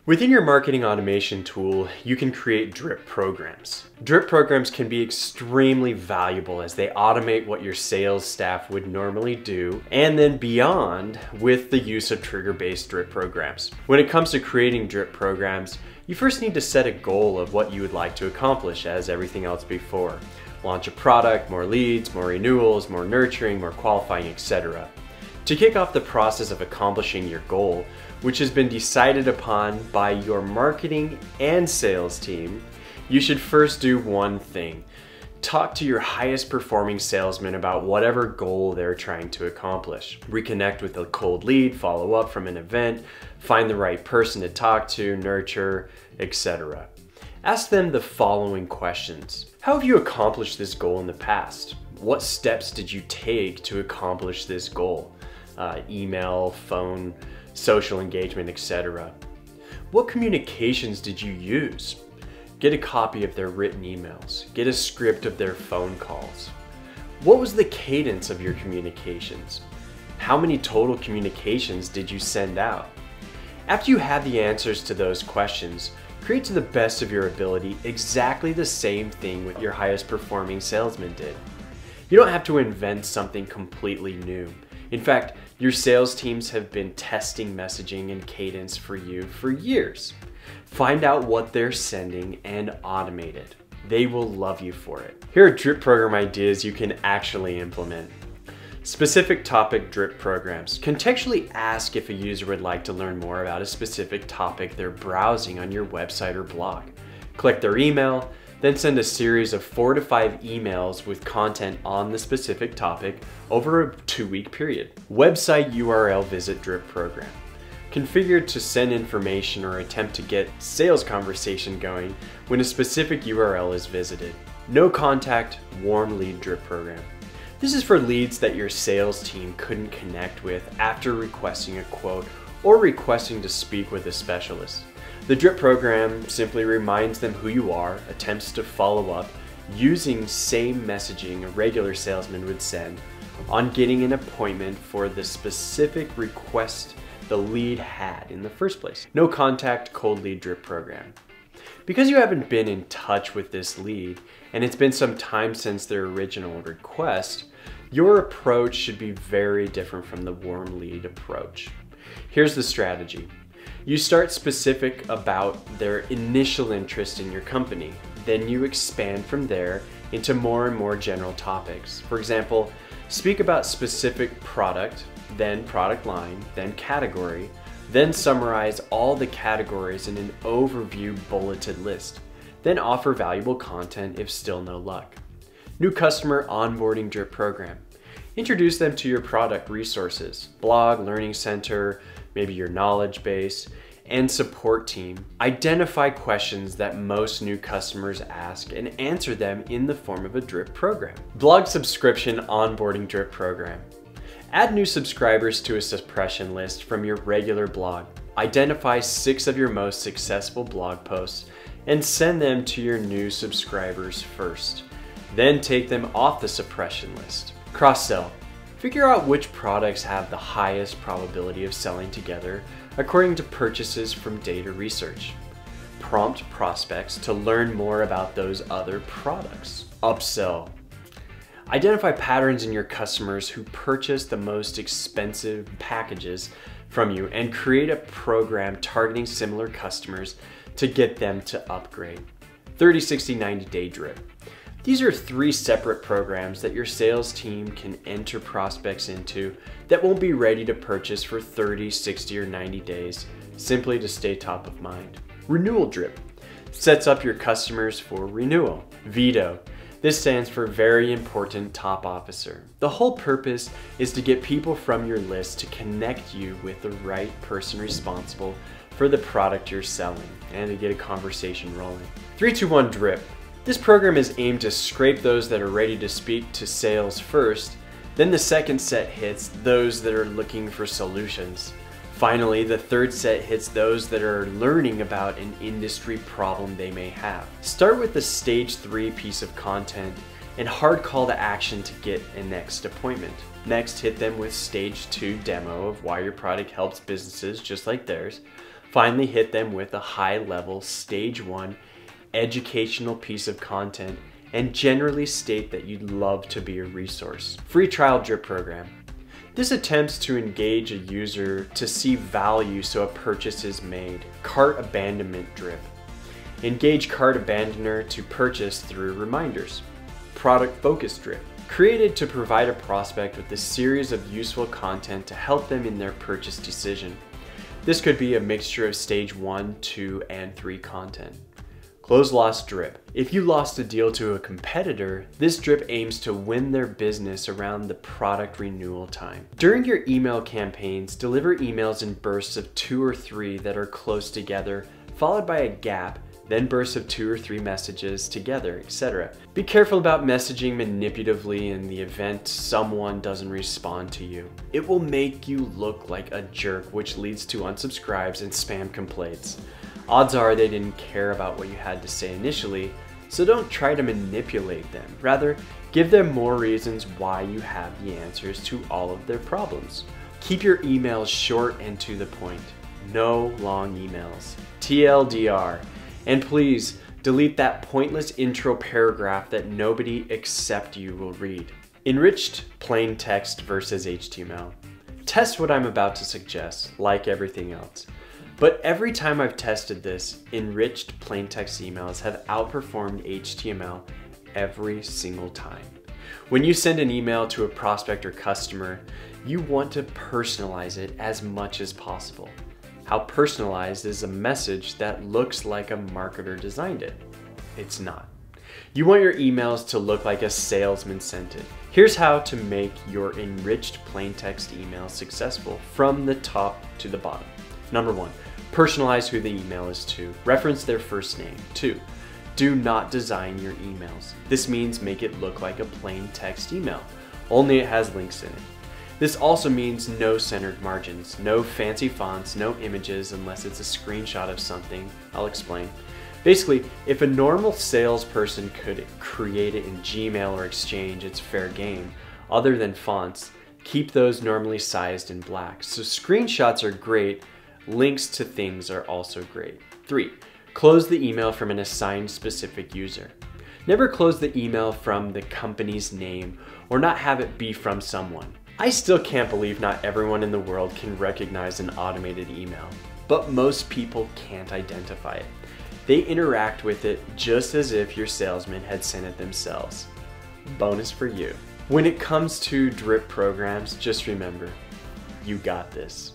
Within your marketing automation tool, you can create drip programs. Drip programs can be extremely valuable as they automate what your sales staff would normally do, and then beyond with the use of trigger-based drip programs. When it comes to creating drip programs, you first need to set a goal of what you would like to accomplish as everything else before. Launch a product, more leads, more renewals, more nurturing, more qualifying, etc. To kick off the process of accomplishing your goal, which has been decided upon by your marketing and sales team, you should first do one thing. Talk to your highest performing salesman about whatever goal they're trying to accomplish. Reconnect with a cold lead, follow up from an event, find the right person to talk to, nurture, etc. Ask them the following questions. How have you accomplished this goal in the past? What steps did you take to accomplish this goal? Email, phone, social engagement, etc. What communications did you use? Get a copy of their written emails. Get a script of their phone calls. What was the cadence of your communications? How many total communications did you send out? After you have the answers to those questions, create to the best of your ability exactly the same thing what your highest performing salesman did. You don't have to invent something completely new. In fact, your sales teams have been testing messaging and cadence for you for years. Find out what they're sending and automate it. They will love you for it. Here are drip program ideas you can actually implement. Specific topic drip programs. Contextually ask if a user would like to learn more about a specific topic they're browsing on your website or blog. Click their email, then send a series of 4 to 5 emails with content on the specific topic over a 2-week period. Website URL visit drip program. Configured to send information or attempt to get sales conversation going when a specific URL is visited. No contact warm lead drip program. This is for leads that your sales team couldn't connect with after requesting a quote or requesting to speak with a specialist. The drip program simply reminds them who you are, attempts to follow up using same messaging a regular salesman would send on getting an appointment for the specific request the lead had in the first place. No contact cold lead drip program. Because you haven't been in touch with this lead and it's been some time since their original request, your approach should be very different from the warm lead approach. Here's the strategy. You start specific about their initial interest in your company. Then you expand from there into more and more general topics. For example, speak about specific product, then product line, then category, then summarize all the categories in an overview bulleted list. Then offer valuable content if still no luck. New customer onboarding drip program. Introduce them to your product resources, blog, learning center, maybe your knowledge base, and support team. Identify questions that most new customers ask and answer them in the form of a drip program. Blog subscription onboarding drip program. Add new subscribers to a suppression list from your regular blog. Identify 6 of your most successful blog posts and send them to your new subscribers first. Then take them off the suppression list. Cross-sell. Figure out which products have the highest probability of selling together according to purchases from data research. Prompt prospects to learn more about those other products. Upsell. Identify patterns in your customers who purchase the most expensive packages from you and create a program targeting similar customers to get them to upgrade. 30, 60, 90-day drip. These are 3 separate programs that your sales team can enter prospects into that won't be ready to purchase for 30, 60, or 90 days, simply to stay top of mind. Renewal drip sets up your customers for renewal. VITO. This stands for Very Important Top Officer. The whole purpose is to get people from your list to connect you with the right person responsible for the product you're selling and to get a conversation rolling. 3, 2, 1 drip. This program is aimed to scrape those that are ready to speak to sales first, then the second set hits those that are looking for solutions. Finally, the third set hits those that are learning about an industry problem they may have. Start with the stage 3 piece of content and hard call to action to get a next appointment. Next, hit them with stage 2 demo of why your product helps businesses just like theirs, Finally, hit them with a high-level stage 1 educational piece of content and generally state that you'd love to be a resource. Free trial drip program. This attempts to engage a user to see value so a purchase is made. Cart abandonment drip. Engage cart abandoner to purchase through reminders. Product focus drip. Created to provide a prospect with a series of useful content to help them in their purchase decision. This could be a mixture of stage 1, 2, and 3 content. Close loss drip. If you lost a deal to a competitor, this drip aims to win their business around the product renewal time. During your email campaigns, deliver emails in bursts of 2 or 3 that are close together, followed by a gap, then bursts of 2 or 3 messages together, etc. Be careful about messaging manipulatively in the event someone doesn't respond to you. It will make you look like a jerk, which leads to unsubscribes and spam complaints. Odds are they didn't care about what you had to say initially, so don't try to manipulate them. Rather, give them more reasons why you have the answers to all of their problems. Keep your emails short and to the point. No long emails. TLDR. And please, delete that pointless intro paragraph that nobody except you will read. Enriched plain text versus HTML. Test what I'm about to suggest, like everything else. But every time I've tested this, enriched plain text emails have outperformed HTML every single time. When you send an email to a prospect or customer, you want to personalize it as much as possible. How personalized is a message that looks like a marketer designed it? It's not. You want your emails to look like a salesman sent it. Here's how to make your enriched plain text email successful from the top to the bottom. Number 1, personalize who the email is to. Reference their first name. 2, do not design your emails. This means make it look like a plain text email, only it has links in it. This also means no centered margins, no fancy fonts, no images unless it's a screenshot of something. I'll explain. Basically, if a normal salesperson could create it in Gmail or Exchange, it's fair game. Other than fonts, keep those normally sized in black. So screenshots are great, links to things are also great. 3, close the email from an assigned specific user. Never close the email from the company's name or not have it be from someone. I still can't believe not everyone in the world can recognize an automated email, but most people can't identify it. They interact with it just as if your salesman had sent it themselves. Bonus for you. When it comes to drip programs, just remember, you got this.